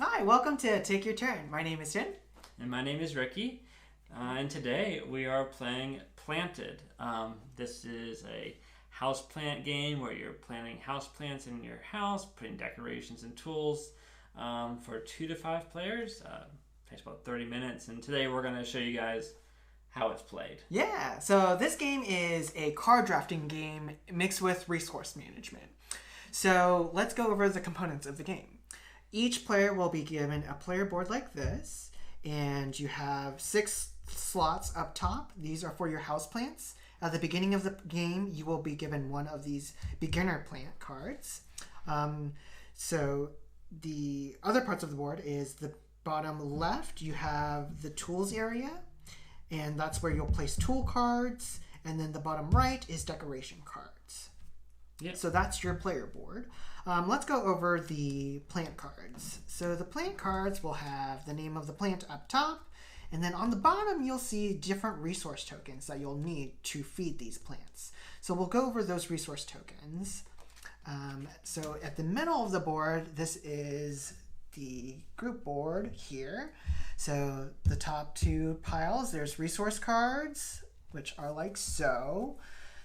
Hi, welcome to Take Your Turn. My name is Jen. And my name is Ricky. And today we are playing Planted. This is a houseplant game where you're planting houseplants in your house, putting decorations and tools for 2 to 5 players. Takes about 30 minutes. And today we're going to show you guys how it's played. Yeah, so this game is a card drafting game mixed with resource management. So let's go over the components of the game. Each player will be given a player board like this, and you have 6 slots up top. These are for your houseplants. At the beginning of the game, you will be given one of these beginner plant cards. So the other parts of the board is the bottom left, you have the tools area, and that's where you'll place tool cards, and then the bottom right is decoration cards. Yep. So that's your player board. Let's go over the plant cards. So the plant cards will have the name of the plant up top, and then on the bottom you'll see different resource tokens that you'll need to feed these plants. So we'll go over those resource tokens. So at the middle of the board, this is the group board here. So the top 2 piles, there's resource cards, which are like so.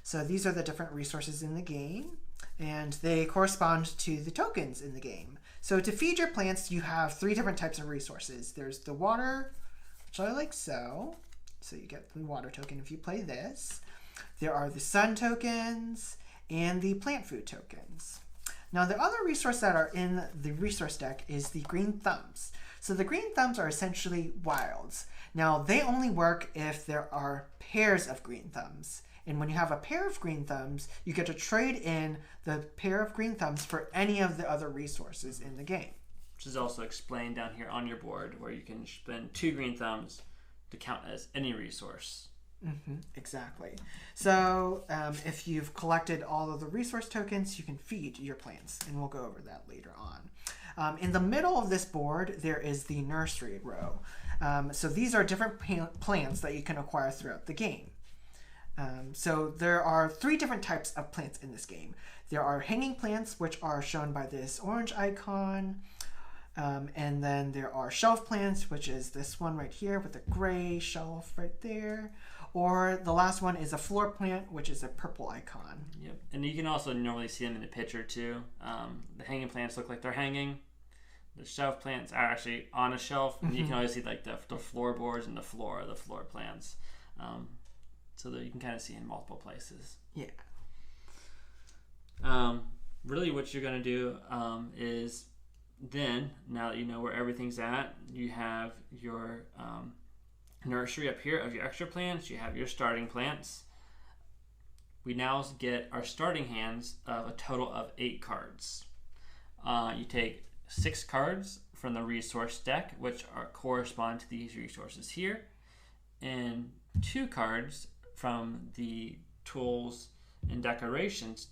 So these are the different resources in the game, and they correspond to the tokens in the game. So to feed your plants, you have 3 different types of resources. There's the water, which are like so. So you get the water token if you play this. There are the sun tokens and the plant food tokens. Now the other resource that are in the resource deck is the green thumbs. So the green thumbs are essentially wilds. Now they only work if there are pairs of green thumbs. And when you have a pair of green thumbs, you get to trade in the pair of green thumbs for any of the other resources in the game. Which is also explained down here on your board, where you can spend 2 green thumbs to count as any resource. Exactly. So if you've collected all of the resource tokens, you can feed your plants, and we'll go over that later on. In the middle of this board, there is the nursery row. So these are different plants that you can acquire throughout the game. So there are 3 different types of plants in this game. There are hanging plants, which are shown by this orange icon. And then there are shelf plants, which is this one right here with a gray shelf right there. Or the last one is a floor plant, which is a purple icon. Yep. And you can also normally see them in the picture too. The hanging plants look like they're hanging. The shelf plants are actually on a shelf. And you can always see like the floorboards and the floor of the floor plants. So that you can kind of see in multiple places. Yeah. Really what you're going to do is then, now that you know where everything's at, you have your nursery up here of your extra plants. You have your starting plants. We now get our starting hands of a total of 8 cards. You take 6 cards from the resource deck, which correspond to these resources here, and 2 cards from the tools and decorations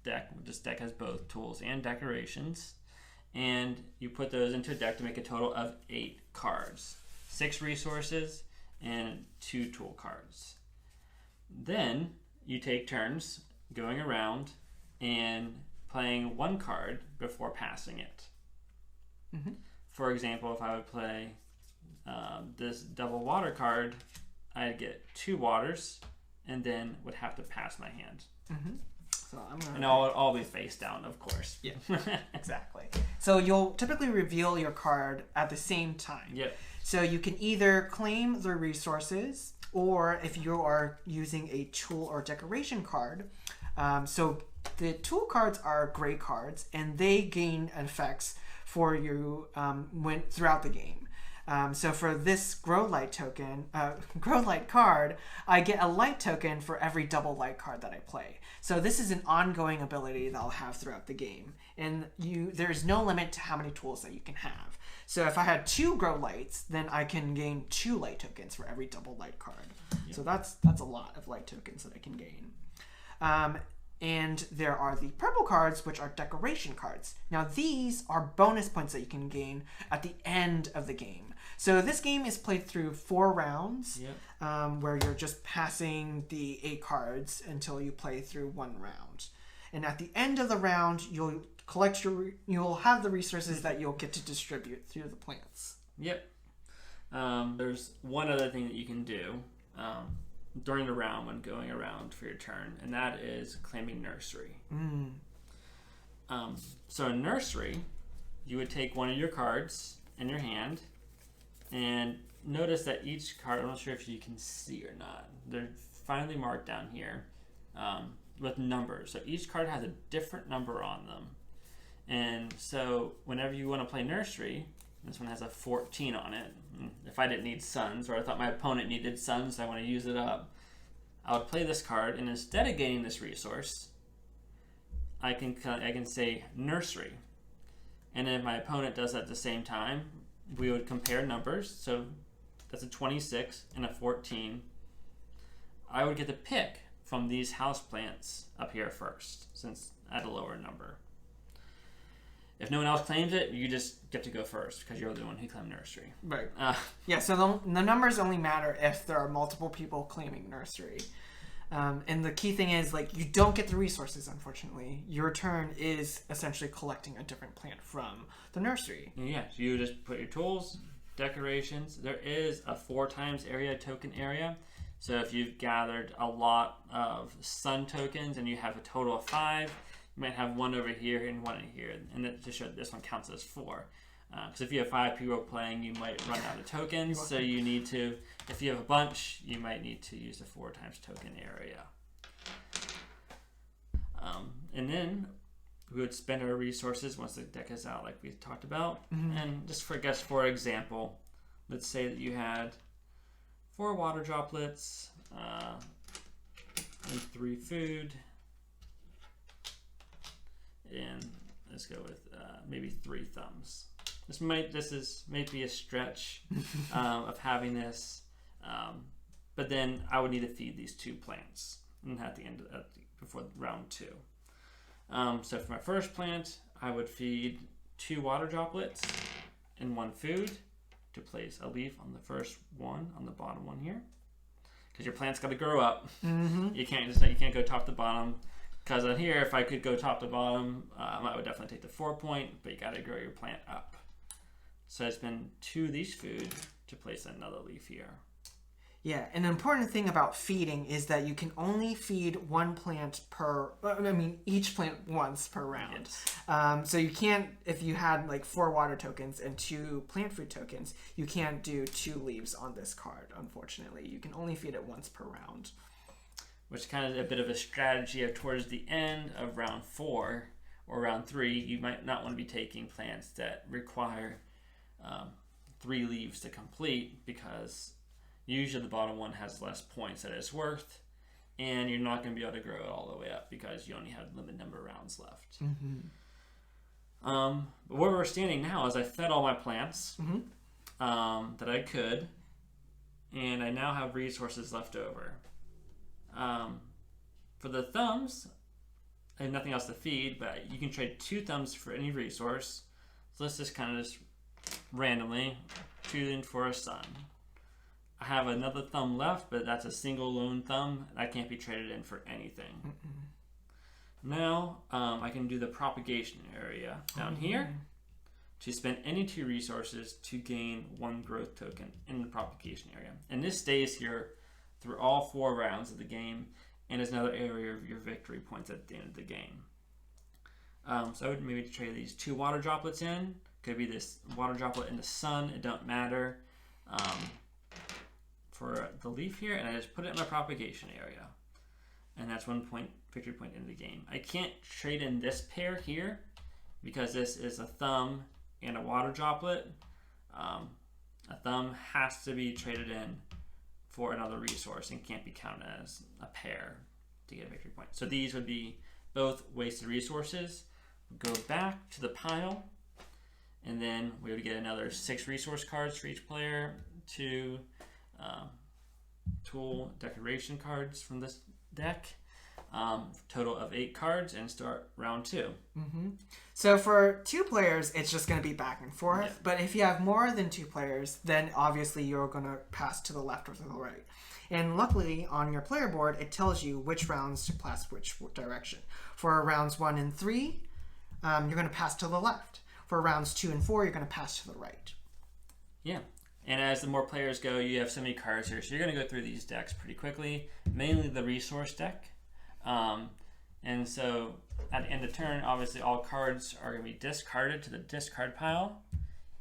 deck. This deck has both tools and decorations, and you put those into a deck to make a total of 8 cards. 6 resources and 2 tool cards. Then you take turns going around and playing 1 card before passing it. For example, if I would play this double water card, I'd get 2 waters and then would have to pass my hand. So and I'll be face down, of course. Yeah, exactly. So you'll typically reveal your card at the same time. Yep. So you can either claim the resources, or if you are using a tool or decoration card. So the tool cards are gray cards, and they gain effects for you throughout the game. So for this grow light card, I get a light token for every double light card that I play. So this is an ongoing ability that I'll have throughout the game, and there's no limit to how many tools that you can have. So if I had 2 grow lights, then I can gain 2 light tokens for every double light card. Yep. So that's a lot of light tokens that I can gain. And there are the purple cards, which are decoration cards. Now these are bonus points that you can gain at the end of the game. So this game is played through 4 rounds, where you're just passing the 8 cards until you play through 1 round. And at the end of the round, you'll you'll have the resources that you'll get to distribute through the plants. Yep. There's one other thing that you can do during the round when going around for your turn, and that is claiming Nursery. So in Nursery, you would take one of your cards in your hand, and notice that each card, I'm not sure if you can see or not, they're finely marked down here with numbers. So each card has a different number on them. And so whenever you want to play Nursery, this one has a 14 on it. If I didn't need Suns, or I thought my opponent needed Suns, so I want to use it up, I would play this card, and instead of gaining this resource, I can say Nursery. And if my opponent does that at the same time, we would compare numbers. So that's a 26 and a 14. I would get to pick from these houseplants up here first, since at a lower number. If no one else claims it, you just get to go first because you're the one who claimed Nursery. Right. Yeah, so the numbers only matter if there are multiple people claiming Nursery. And the key thing is, like, you don't get the resources, unfortunately. Your turn is essentially collecting a different plant from the Nursery. Yeah, so you just put your tools, decorations. There is a 4 times area token area. So if you've gathered a lot of sun tokens and you have a total of 5, you might have one over here and one in here. And that just shows this one counts as 4. Because if you have 5 people playing, you might run out of tokens. So you need to, if you have a bunch, you might need to use the 4 times token area. And then we would spend our resources once the deck is out, like we talked about. And just for example, let's say that you had 4 water droplets and 3 food. And let's go with maybe 3 thumbs. This might be a stretch of having this, but then I would need to feed these 2 plants at the end before round 2. So for my first plant, I would feed 2 water droplets and 1 food to place a leaf on the first one on the bottom one here, because your plant's got to grow up. You can't go top to bottom. Because on here, if I could go top to bottom, I would definitely take the 4 point, but you got to grow your plant up. So I spend 2 of these food to place another leaf here. Yeah, an important thing about feeding is that you can only feed 1 plant each plant once per round. Yes. So you can't, if you had like 4 water tokens and 2 plant food tokens, you can't do 2 leaves on this card, unfortunately. You can only feed it once per round. Which is kind of a bit of a strategy of towards the end of round 4 or round 3, you might not want to be taking plants that require 3 leaves to complete, because usually the bottom one has less points that it's worth, and you're not going to be able to grow it all the way up because you only have a limited number of rounds left. But where we're standing now is I fed all my plants that I could, and I now have resources left over. For the thumbs, I have nothing else to feed, but you can trade 2 thumbs for any resource. So let's just kind of randomly choosing for a sun. I have another thumb left, but that's a single lone thumb. That can't be traded in for anything. Now I can do the propagation area down here to spend any 2 resources to gain 1 growth token in the propagation area. And this stays here through all 4 rounds of the game, and is another area of your victory points at the end of the game. So I would maybe trade these 2 water droplets in. Could be this water droplet in the sun, it don't matter. For the leaf here, and I just put it in my propagation area. And that's 1 point, victory point in the game. I can't trade in this pair here, because this is a thumb and a water droplet. A thumb has to be traded in for another resource and can't be counted as a pair to get a victory point. So these would be both wasted resources. Go back to the pile, and then we would get another 6 resource cards for each player, 2 tool decoration cards from this deck, total of 8 cards, and start round 2. So for 2 players, it's just going to be back and forth. Yeah. But if you have more than 2 players, then obviously you're going to pass to the left or to the right. And luckily, on your player board, it tells you which rounds to pass which direction. For rounds 1 and 3, you're going to pass to the left. For rounds 2 and 4, you're going to pass to the right. Yeah. And as the more players go, you have so many cards here. So you're going to go through these decks pretty quickly, mainly the resource deck. And so at the end of turn, obviously all cards are going to be discarded to the discard pile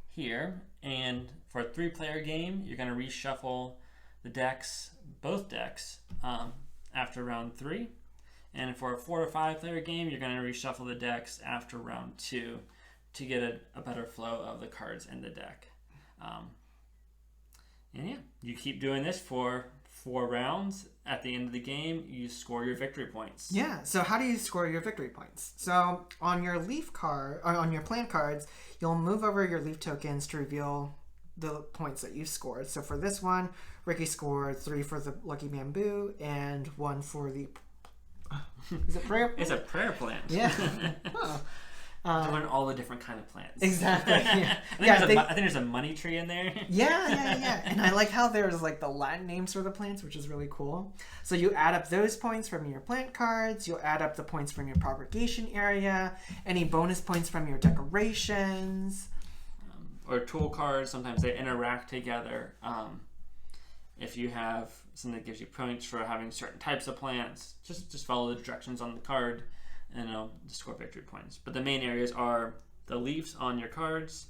here. And for a 3-player game, you're going to reshuffle the decks, both decks, after round 3. And for a 4 or 5-player game, you're going to reshuffle the decks after round 2 to get a better flow of the cards in the deck. And yeah, you keep doing this for 4 rounds. At the end of the game, you score your victory points. Yeah, so how do you score your victory points? So on your leaf card, or on your plan cards, you'll move over your leaf tokens to reveal the points that you scored. So for this one, Ricky scored 3 for the Lucky Bamboo and 1 for the... Is it prayer? It's a prayer plant. Yeah. Oh. To learn all the different kind of plants. Exactly. Yeah. I think there's a money tree in there. Yeah. And I like how there's like the Latin names for the plants, which is really cool. So you add up those points from your plant cards. You'll add up the points from your propagation area. Any bonus points from your decorations. Or tool cards. Sometimes they interact together. If you have something that gives you points for having certain types of plants, just follow the directions on the card. And it'll score victory points. But the main areas are the leaves on your cards,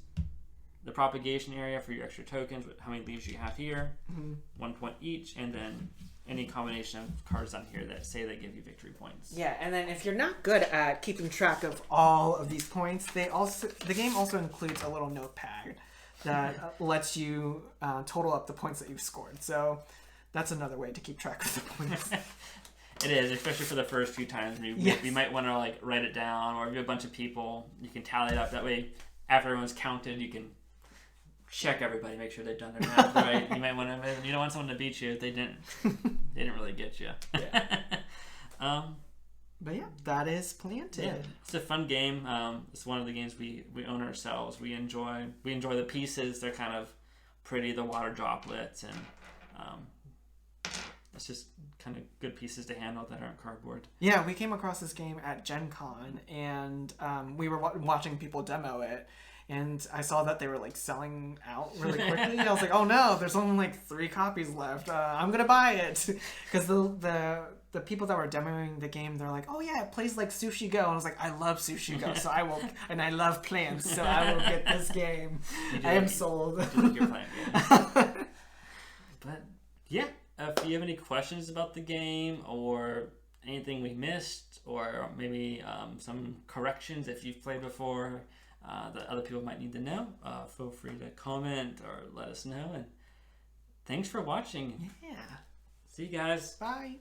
the propagation area for your extra tokens, how many leaves you have here, 1 point each, and then any combination of cards on here that say they give you victory points. Yeah, and then if you're not good at keeping track of all of these points, the game also includes a little notepad that lets you total up the points that you've scored. So that's another way to keep track of the points. It is, especially for the first few times. You might want to like write it down, or if you have a bunch of people, you can tally it up. That way, after everyone's counted, you can check everybody, make sure they've done their math right. You might want to. You don't want someone to beat you if they didn't really get you. Yeah. But yeah, that is Planted. Yeah, it's a fun game. It's one of the games we own ourselves. We enjoy the pieces. They're kind of pretty, the water droplets, and it's just kind of good pieces to handle that aren't cardboard. Yeah, we came across this game at Gen Con, and we were watching people demo it, and I saw that they were like selling out really quickly. I was like, oh no, there's only like 3 copies left. I'm gonna buy it, because the people that were demoing the game, they're like, oh yeah, it plays like Sushi Go, and I was like, I love Sushi Go, so I will, and I love plants, so I will get this game. I am sold. You do like your plant game. But yeah. If you have any questions about the game or anything we missed, or maybe some corrections if you've played before that other people might need to know, feel free to comment or let us know. And thanks for watching. Yeah. See you guys. Bye.